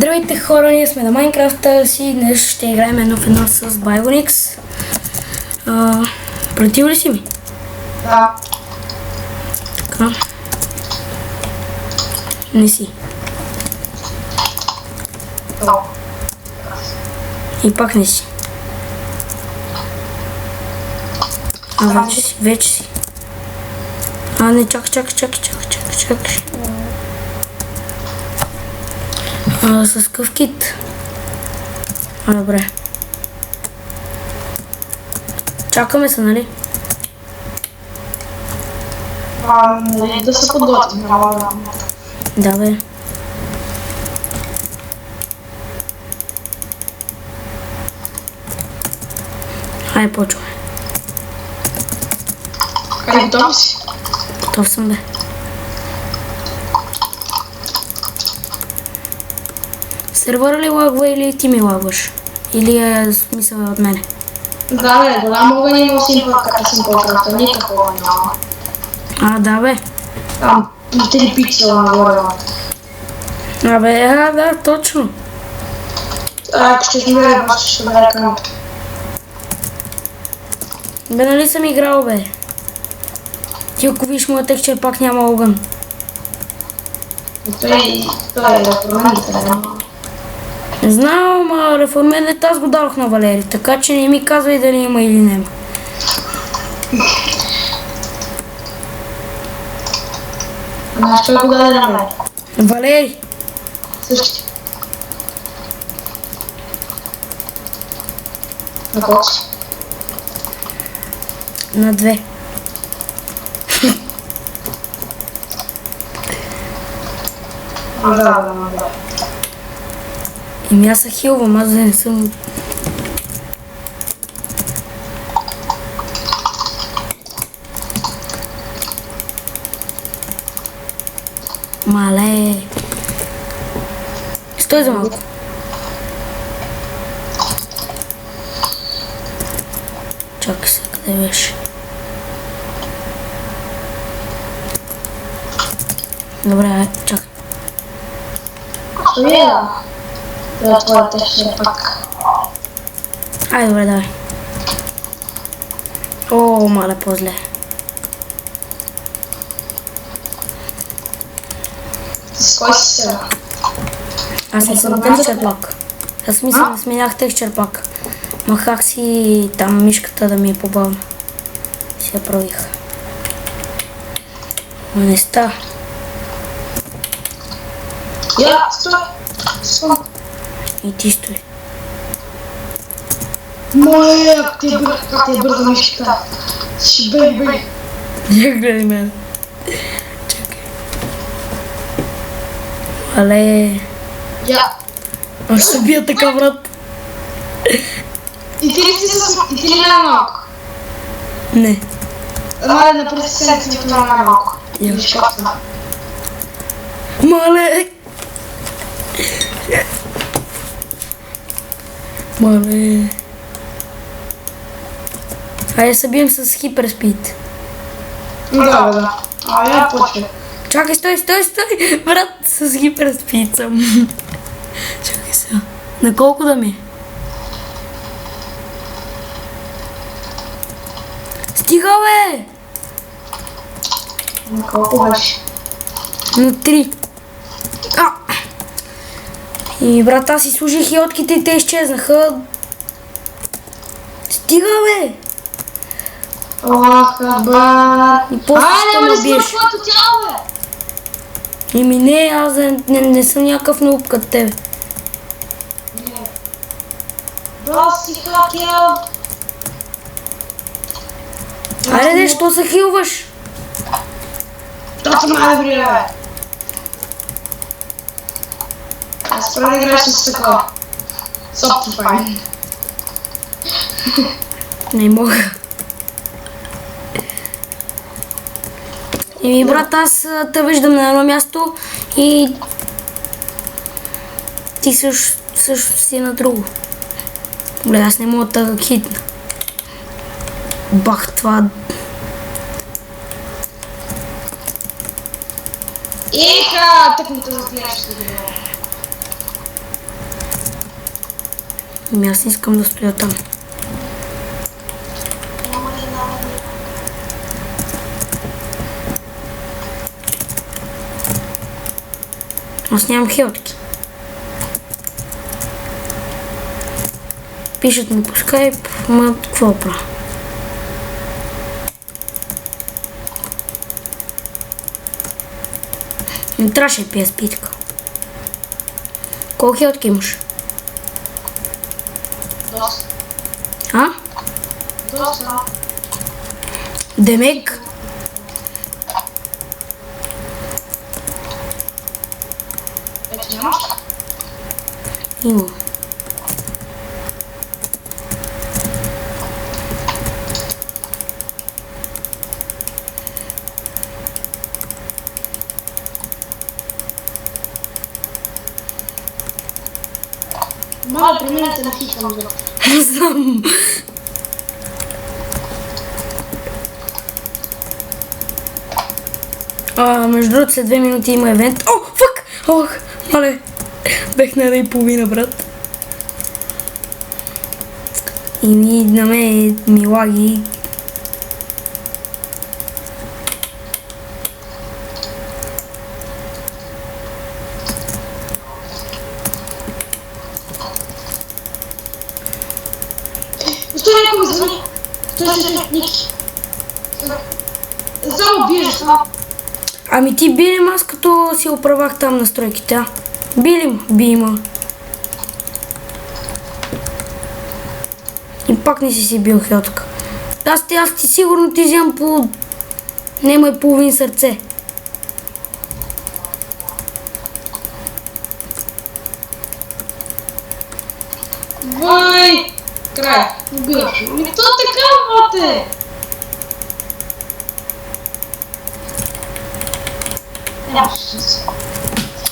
Здравейте хора, ние сме на Майнкрафта си. Днес ще играем едно в едно с Bibonix. Пратил ли си ми? Да. Така. Не си. Да. И пак не си. Вече си. Не, чакай. С къв кит. Добре. Чакаме се, нали? Нали да се подготвим. Да, бе. Хайде, почвай. Хайде, готов си? Готов съм, бе. Сервера ли лагва или ти ми лагваш? Или е смисъл от мене? Да, бе, голям огън има Simple никакво няма. Да, бе. Там 3 пиксела нагоре. Да, точно. Ако ще живее, ще бъде към. Бе, нали съм играл, бе? Ти ако виж моя текчер, пак няма огън. Той е реформените, няма. Не знам, реформените аз го дадох на Валери, така че не ми казвай дали има или няма. Що го даде на мен? Валери! Същи. На колко си? На 2. Да. Еми аз се хилвам, аз да не съм... Мале... Стой за малко. Чакай се, къде беше? Добре, чакай. Да, твоята ще пак. Айде, добре, давай. Мале, по-зле. С кой си сега? Аз не съм текстчер пак. Аз мисля да сменях текстчер пак. Махах си там мишката да ми е по-бавна. Си я правих. Не ста. Я, стой. И ти стой. Моя, как ти е бърза мишката. Бей. Я гледай мен. Чакай. Але... Я. Аз ще бия така, брат. И ти ли най-малко? Не. Мале, напред седи си това най-малко. Мале! Мале! Айде се бием с хиперспид. Да. Я почвай. Чакай, стой! Брат, с хиперспид съм. Чакай сега. На колко да ми? Стига, бе! На колко беше? На 3. И брат, аз си служих и отките и те изчезнаха. Стига, бе! И после ще ме убиеш. твоето тяло, бе! Еми не, аз не съм някакъв науп като тебе. Си хакер! Айде, що се хилваш? Това най-добре, бе! Аз правя да играеш с такова. Соптифайн. Не мога. Еми брат, аз те виждам на едно място и ти също си на друго. Бля, аз не мога да хитна. Бах, това... Еха, тъкната за клеща. Ами аз не искам да стоя там. Аз нямам хелтки. Пишат ми по скайп, ма какво правя? Не трябваше да пия спитка. Колко хелтки имаш? Доста. А? Доста. Демек? Вече нямаш? Имам. Моля, преминете на FIFA отзор. Не знам. Между другото, след 2 минути има евент. О, фък! Ох, мале. Бех на 1,5, брат. И на мен ми лаги. Стой, някой ме звъни. Стой, Ники. Само биеш, само. Ами ти би ли ма, аз като си оправах там настройките, а? Би ли? Би има. И пак не си бил хелтка. Аз ти сигурно ти вземам по... Нема и половин сърце. Вай! Край. Убиваш. Ми то така, бате!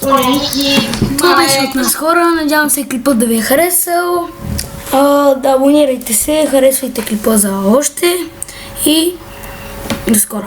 Оле, Ники, Това беше от нас, хора. Надявам се клипът да ви е харесал. Да абонирайте се, харесвайте клипа за още и до скоро.